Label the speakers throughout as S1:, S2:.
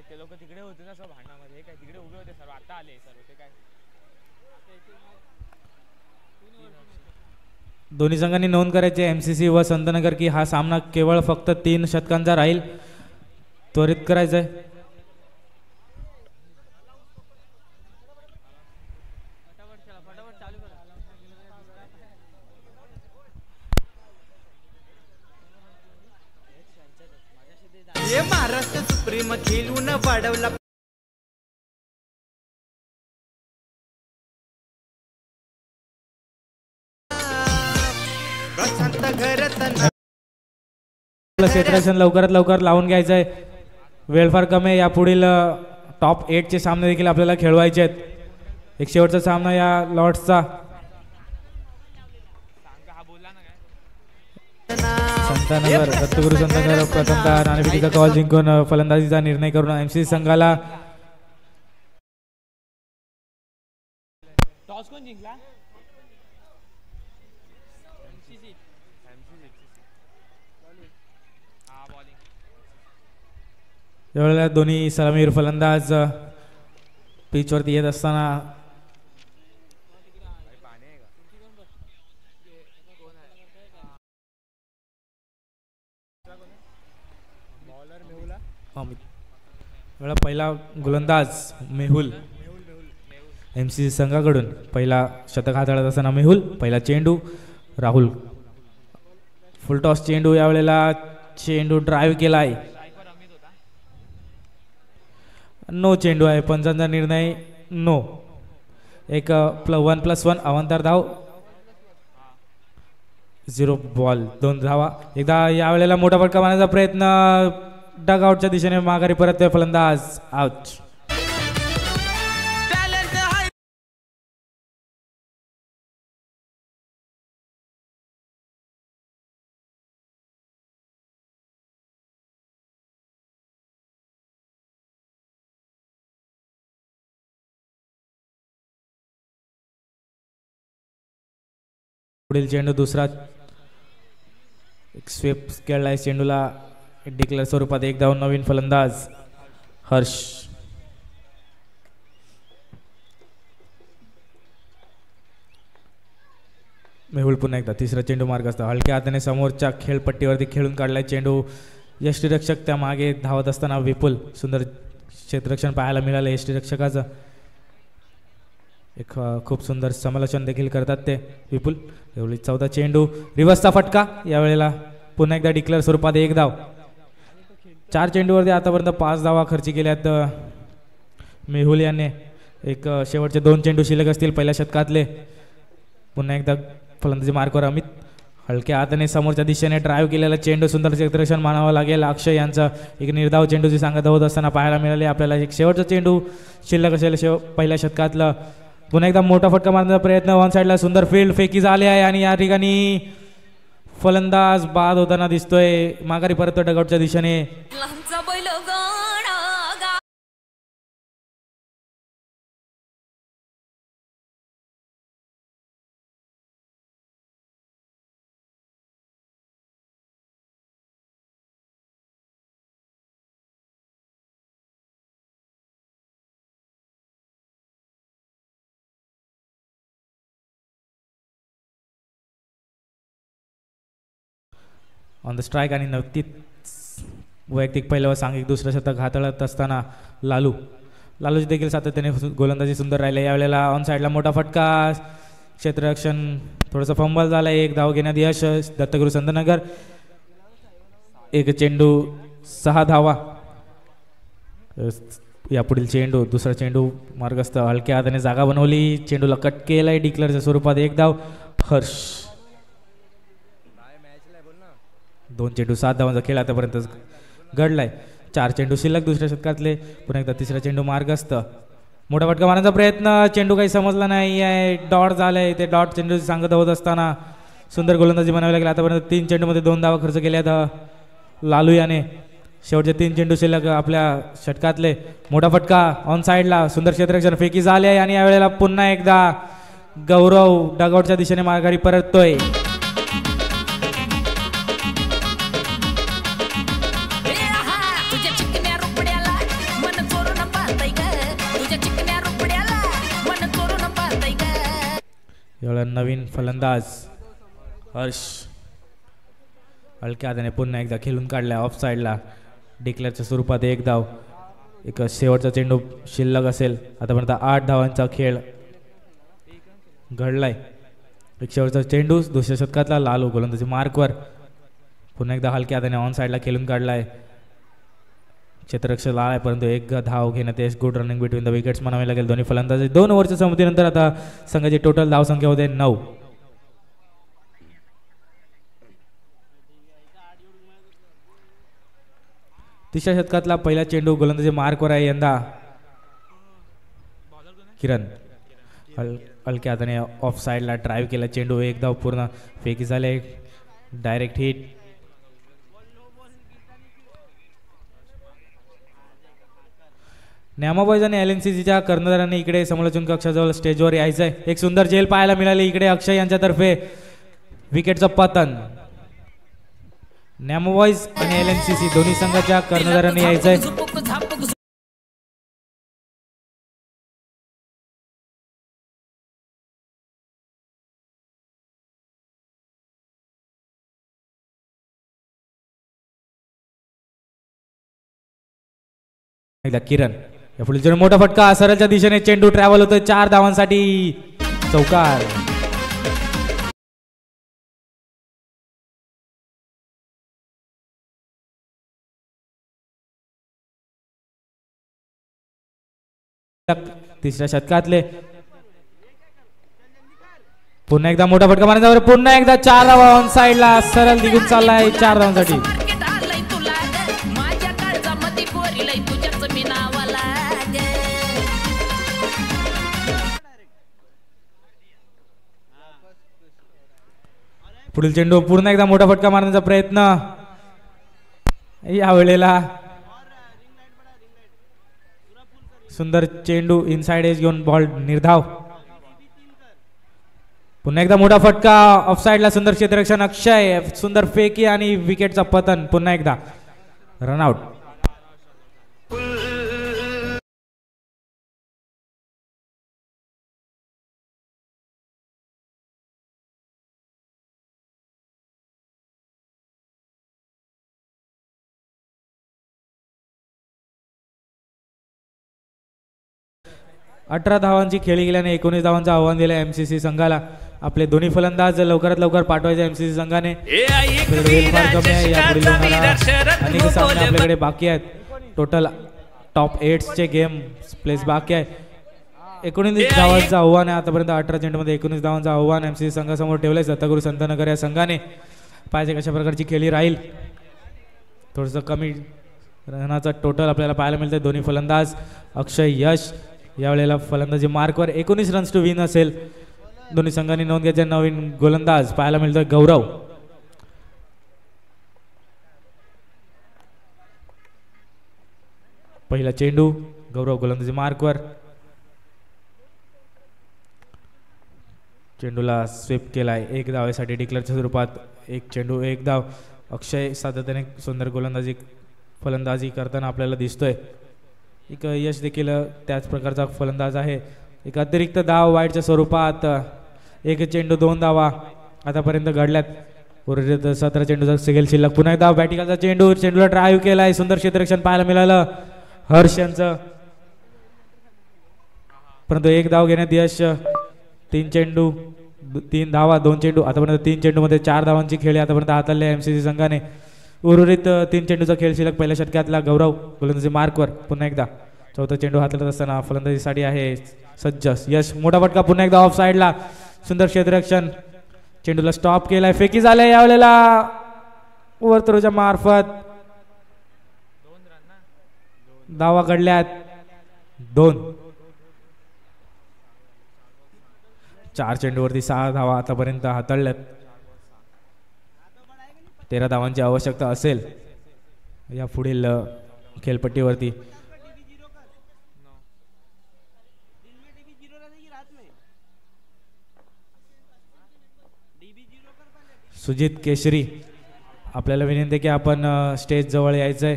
S1: ते लोक तिकडे होते ना सर्व भांडणामध्ये, काय तिकडे उभे होते सर्व, आता आले सर्व ते काय.
S2: दोन्ही संघांनी नोंद करायची एमसीसी व संतनगर की हा सामना केवळ फक्त 3 षटकांचा राहील. त्वरित करायचंय.
S3: हे महाराष्ट्र सुप्रीम खेळून वाढवला
S2: क्षेत्ररक्षण लवकरात लवकर लावून घ्यायचंय. वेळ फार कमी आहे. या पुढील टॉप 8 चे सामने देखील आपल्याला खेळवायचे आहेत. एक शेवटचा सामना या लॉर्ड्सचा. संतनगर दत्तगुरु संतनगर प्रथमतः नाणेफेकीचा कॉल जिंकून फलंदाजीचा निर्णय करून एमसीसी संघाला
S1: टॉस कोण जिंकला?
S2: यावेळेला दोन्ही सलामीवीर फलंदाज पिच वरती येत असताना पहिला गोलंदाज मेहुल एमसीसी संघाकडून पहिला शतक हाताळत असताना मेहुल. पहिला चेंडू राहुल. फुल टॉस चेंडू. यावेळेला चेंडू ड्राईव्ह केलाय. नो चेंडू आहे. पंचांचा निर्णय नो. एक 1+1 अवांतर धाव. 0 बॉल 2 धावा. एकदा यावेळेला मोठा फटका मारण्याचा प्रयत्न डगआउटच्या दिशेने माघारी परत फलंदाज आउट. पुढील चेंडू दुसरा स्वीप खेळलाय. चेंडूला डिक्लेअर स्वरूपात 1 धाव. नवीन फलंदाज हर्ष. मेहुल पुन्हा एकदा तिसरा चेंडू मार्ग असता. हलक्या हाताने समोरच्या खेळपट्टीवरती खेळून काढलाय चेंडू. यष्टीरक्षक त्या मागे धावत असताना विपुल. सुंदर क्षेत्ररक्षण पाहायला मिळालं यष्टीरक्षकाचं. एक खूप सुंदर समालोचन देखील करतात ते विपुल. एवढी 14 चेंडू. रिव्हर्सचा फटका. यावेळेला पुन्हा एकदा डिक्लेअर स्वरूपात 1 धाव. 4 चेंडूवरती आतापर्यंत 5 धावा खर्च केल्यात मेहुल याने. एक शेवटचे 2 चेंडू शिल्लक असतील पहिल्या शतकातले. पुन्हा एकदा फलंदाजी मार्कवर अमित. हलक्या हाताने समोरच्या दिशेने ड्राईव्ह केलेला चेंडू. सुंदर क्षेत्ररक्षण मानावं लागेल. अक्षय यांचा एक निर्धाव चेंडूची सांगत होत असताना पाहायला मिळाले आपल्याला. एक शेवटचा चेंडू शिल्लक असेल पहिल्या शतकातलं. पुन्हा एकदा मोठा फटका मारण्याचा प्रयत्न. वन साईडला सुंदर फील्ड फेकी झाली आहे आणि या ठिकाणी फलंदाज बाद होताना दिसतोय. माघारी परत डगआउटच्या दिशेने. ऑन द स्ट्राईक आणि 29 वैयक्तिक पहिलं व सांघिक दुसरं शतक हाताळत असताना लालूची देखील सातत्याने गोलंदाजी सुंदर राहिले. यावेळेला ऑन साईडला मोठा फटका. क्षेत्ररक्षण थोडंसं फंबल झालं. 1 धाव घेण्यात यश दत्तगुरु संतनगर. एक चेंडू 6 धावा. यापुढील चेंडू दुसरा चेंडू मार्गस्थ. हलक्या हाताने जागा बनवली. चेंडूला कट केलाय डिक्लेअरच्या स्वरूपात 1 धाव. हर्ष. 2 चेंडू 7 धावांचा खेळ आतापर्यंत घडलाय. 4 चेंडू शिल्लक दुसऱ्या शतकातले. पुन्हा एकदा तिसरा चेंडू मार्गस्थ. मोठा फटका मारण्याचा प्रयत्न. चेंडू काही समजला नाही आहे. डॉट झालंय. ते डॉट चेंडू सांगत होत असताना सुंदर गोलंदाजी बनावी लागली. आतापर्यंत 3 चेंडूमध्ये 2 धावा खर्च केल्यात लालू याने. शेवटचे 3 चेंडू शिल्लक आपल्या षटकातले. मोठा फटका ऑन साईडला. सुंदर क्षेत्ररक्षण फेकी झाले आहे आणि यावेळेला पुन्हा एकदा गौरव डगआउटच्या दिशेने माघारी परततोय. नवीन फलंदाज हर्ष हलक्या हाताने पुन्हा एकदा खेळून काढलाय ऑफ साईडला. डिक्लेअरच्या स्वरूपात एक धाव. एक शेवटचा चेंडू शिल्लक असेल. आतापर्यंत 8 धावांचा खेळ घडलाय. एक शेवटचा चेंडू दुसऱ्या शतकातला लालू गोलंदाजी मार्कवर. पुन्हा एकदा हलक्या हाताने ऑन साईडला खेळून काढलाय. क्षेत्ररक्षक लाल आहे परंतु एक धाव घेण्यात यश. Good running between the wickets म्हणावे लागेल दोन्ही फलंदाज. 2 ओव्हरच्या संमतीनंतर आता संघाची टोटल धावसंख्या होते 9. तिसऱ्या शतकातला पहिला चेंडू गोलंदाजी मार्कवर आहे यंदा. किरण हलक्या हाताने ऑफ साईडला ड्राईव्ह केला चेंडू. एक धाव पूर्ण फेकी झाले. Direct hit. न्यामाबॉईज आणि LNCCच्या कर्णधारांनी इकडे समालोचन कक्षाजवळ स्टेजवर यायचं आहे. एक सुंदर झेल पाहायला मिळाली इकडे अक्षय यांच्यातर्फे. विकेटचं पतन. न्यामाबॉईज आणि LNCC दोन्ही संघाच्या कर्णधारांनी यायचं आहे. एकदा किरण या पुढील मोठा फटका सरळच्या दिशेने चेंडू ट्रॅव्हल होतोय 4 धावांसाठी. चौकार. तिसऱ्या शतकातले पुन्हा एकदा मोठा फटका मारण्यावर पुन्हा एकदा 4 धावा ऑन साईडला सरळ निघून चाललाय 4 धावांसाठी. पुढील चेंडू पुन्हा एकदा मोठा फटका मारण्याचा प्रयत्न. यावेळेला सुंदर चेंडू इनसाइड एज घेऊन बॉल निर्धाव. पुन्हा एकदा मोठा फटका ऑफ साइडला. सुंदर क्षेत्ररक्षण अक्षय. सुंदर फेकी आणि विकेटचा पतन. पुन्हा एकदा रनआउट. अठरा धावांची खेळी गेल्याने 19 धावांचं आव्हान दिलं MCC संघाला. आपले दोन्ही फलंदाज लवकरात लवकर पाठवायचे MCC संघाने. अनेक सामने आपल्याकडे बाकी आहेत. टोटल टॉप 8 चे गेम प्लेस बाकी आहे. 19 धावांचं आव्हान आहे आतापर्यंत. 18 चेंडूमध्ये 19 धावांचं आव्हान MCC संघासमोर ठेवलंय. दत्तगुरु संतनगर या संघाने पाहिजे कशा प्रकारची खेळी राहील. थोडंसं कमी रनाचा टोटल आपल्याला पाहायला मिळतंय. दोन्ही फलंदाज अक्षय यश यावेळेला फलंदाजी मार्कवर. 19 रन्स टू विन असेल. दोन्ही संघांनी नोंद घ्यायचे. नवीन गोलंदाज पाहायला मिळतोय गौरव. पहिला चेंडू गौरव गोलंदाजी मार्कवर. चेंडूला स्वीप केलाय. 1 धावेसाठी डिक्लेअरच्या स्वरूपात. 1 चेंडू 1 धाव. अक्षय सातत्याने सुंदर गोलंदाजी फलंदाजी करताना आपल्याला दिसतोय. एक यश देखील त्याच प्रकारचा फलंदाज आहे. एक अतिरिक्त धाव वाईटच्या स्वरूपात. 1 चेंडू 2 धावा आतापर्यंत घडल्यात. उर्वरित 17 चेंडूचा सिंगल शिल्लक. पुन्हा एकदा बॅटिंगचा चेंडू. चेंडूला ड्राईव्ह केलाय. सुंदर क्षेत्ररक्षण पाहायला मिळालं हर्ष यांचं. परंतु 1 धाव घेण्यात यश. 3 चेंडू 3 धावा 2 चेंडू. आतापर्यंत 3 चेंडूमध्ये 4 धावांची खेळी आतापर्यंत हाताळली MCC संघाने. उर्वरित 3 चेंडूचा खेळ शिल्लक. पहिल्या षटकातला गौरव गोलंदाजी मार्कवर. पुन्हा एकदा चौथा चेंडू हाताळत असताना फलंदाजीसाठी आहे सज्ज यश. मोठा फटका पुन्हा एकदा ऑफ साईडला. सुंदर क्षेत्ररक्षण. चेंडूला स्टॉप केलाय. फेकी झालाय यावेळेला वर्तुळाच्या मार्फत. धावा घडल्यात 2. 4 चेंडूवरती 6 धावा आतापर्यंत हाताळल्यात. 13 धावांची आवश्यकता असेल या पुढील खेळपट्टीवरती. सुजित केशरी आपल्याला विनंती की आपण स्टेज जवळ यायचंय.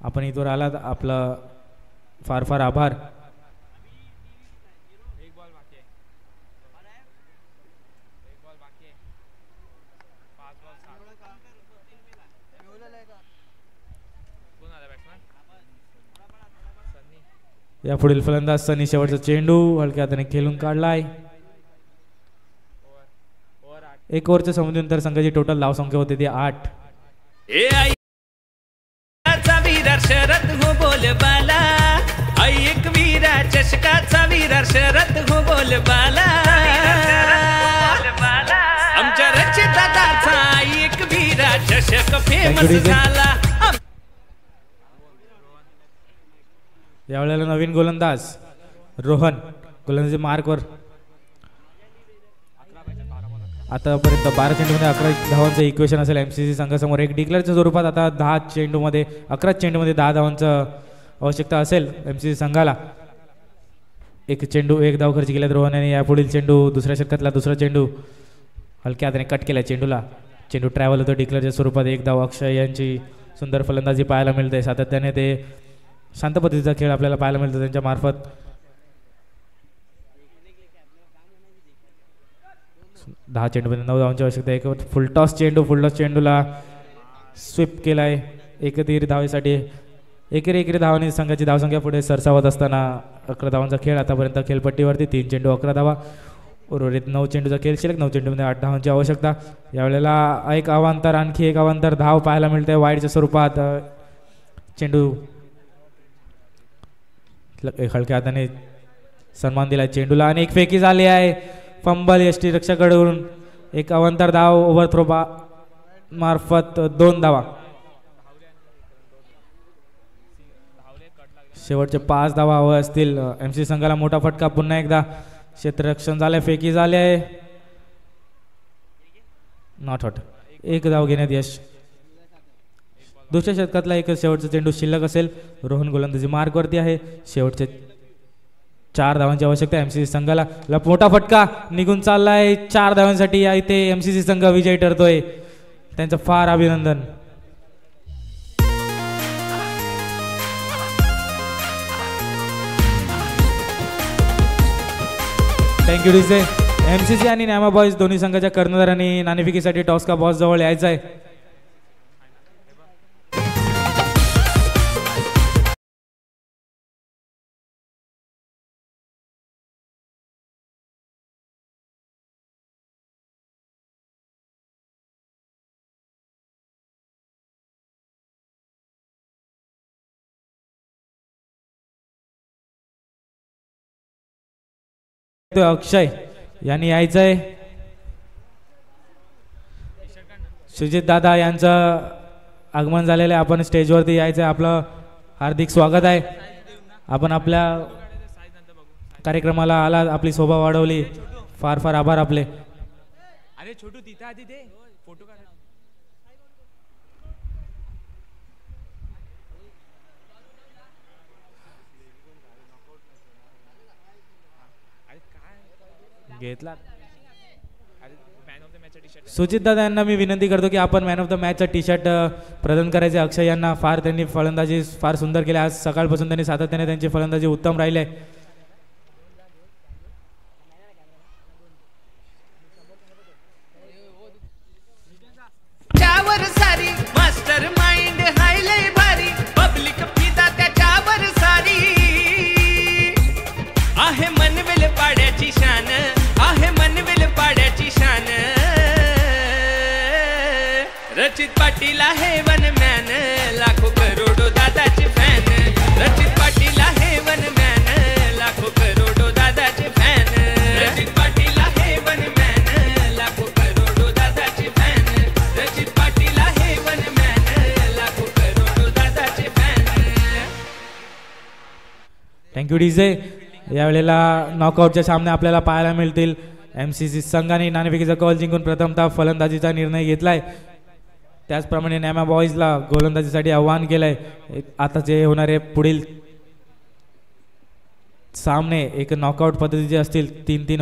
S2: आपण इथवर आलात आपलं फार फार आभार. या पुढील फलंदाज सनी शेवटचा चेंडू हलक्या हाताने खेळून काढलाय. एक ओव्हरच्या समुद्रानंतर संघाची टोटल धावसंख्या होती ती 8.
S3: वीरा शरद हो बोल बाला एक वीरा चषकाचा वीरा शरद हो बोल बाला आमच्या रचिताचा एक वीरा चषक फेमस झाला.
S2: यावेळेला नवीन गोलंदाज रोहन गोलंदाजी मार्कवर. आतापर्यंत 12 चेंडूमध्ये 11 धावांचं इक्वेशन असेल एमसीसी संघासमोर. एक डिक्लेअरच्या स्वरूपात आता 11 चेंडूमध्ये 10 धावांचं आवश्यकता असेल एमसीसी संघाला. एक चेंडू 1 धाव खर्च केल्यात रोहन. या पुढील चेंडू दुसऱ्या षटकातला दुसरा चेंडू हलक्या हाताने कट केला चेंडूला. चेंडू ट्रॅव्हल होतो डिक्लेअरच्या स्वरूपात. 1 धाव. अक्षय यांची सुंदर फलंदाजी पाहायला मिळते. सातत्याने ते शांत पद्धतीचा खेळ आपल्याला पाहायला मिळतो त्यांच्या मार्फत. 10 चेंडूमध्ये 9 धावांची आवश्यकता. एक फुलटॉस चेंडूला स्वीप केलाय. एकतीर धावेसाठी एकेरी धावांनी संघाची धावसंख्या पुढे सरसावत असताना 11 धावांचा खेळ आतापर्यंत खेळपट्टीवरती. 3 चेंडू 11 धावा. उर्वरित 9 चेंडूचा खेळ शिल्लक. 9 चेंडूमध्ये 8 धावांची आवश्यकता. यावेळेला आणखी एक अवांतर धाव पाहायला मिळते वाईडच्या स्वरूपात. चेंडू हलक्या हाताने सन्मान दिलाय चेंडूला आणि एक फेकी झाली आहे. फंबल यष्टी रक्षकाकडून. एक अवांतर धाव ओव्हरथ्रो मार्फत 2 धावा. शेवटचे 5 धावा हवे असतील एमसी संघाला. मोठा फटका. पुन्हा एकदा क्षेत्ररक्षण झालंय. फेकी झाली आहे. Not out. 1 धाव घेण्यात यश. दुसऱ्या षटकातला एक शेवटचा चेंडू शिल्लक असेल. रोहन गोलंदाजी मार्कवरती आहे. शेवटचे 4 धावांची आवश्यकता एमसीसी संघाला. मोठा फटका निघून चाललाय. 4 धावांसाठी या इथे एमसीसी संघ विजयी ठरतोय. त्यांचं फार अभिनंदन. Thank you DJ. एमसीसी आणि न्यामा बॉयज दोन्ही संघाच्या कर्णधारांनी नाणेफेकीसाठी टॉस का बॉस जवळ यायचं आहे. अक्षय यांनी यायचंय. सुजित दादा यांचं आगमन झालेलं आहे. आपण स्टेजवरती यायचंय. आपलं हार्दिक स्वागत आहे. आपण आपल्या कार्यक्रमाला आला. आपली शोभा वाढवली. फार फार आभार आपले.
S1: अरे छोटू तिथे आधी दे फोटो काढ.
S2: घेतला. सुजित दादा यांना मी विनंती करतो की आपण मॅन ऑफ द मॅचचा टी शर्ट प्रदान करायचे. अक्षय यांना फार त्यांनी फलंदाजी फार सुंदर केली. आज सकाळपासून त्यांनी सातत्याने त्यांची फलंदाजी उत्तम राहिले.
S3: त्यावर सारी मास्टर माइंड हायले भारी पब्लिक फिदा त्याच्यावर सारी आहे मनवेल पाड्याची शान आहे मनवेल पाड्याची शान रचित पाटील आहे वनमॅन लाखो करोडो दादाचे फॅन रचित पाटील आहे वनमॅन लाखो करोडो दादाचे फॅन रचित पाटील आहे वनमॅन लाखो करोडो दादाचे फॅन रचित पाटील आहे वनमॅन लाखो करोडो दादाचे फॅन.
S2: Thank you DJ. यावेळेला नॉकआउटच्या सामने आपल्याला पाहायला मिळतील. एमसीसी संघाने नाणेफेकीचा कॉल जिंकून प्रथमतः फलंदाजीचा निर्णय घेतलाय. त्याचप्रमाणे न्यामा बॉईजला गोलंदाजीसाठी आव्हान केलंय. आता जे होणारे पुढील सामने एक नॉकआउट पद्धतीचे असतील. 3-3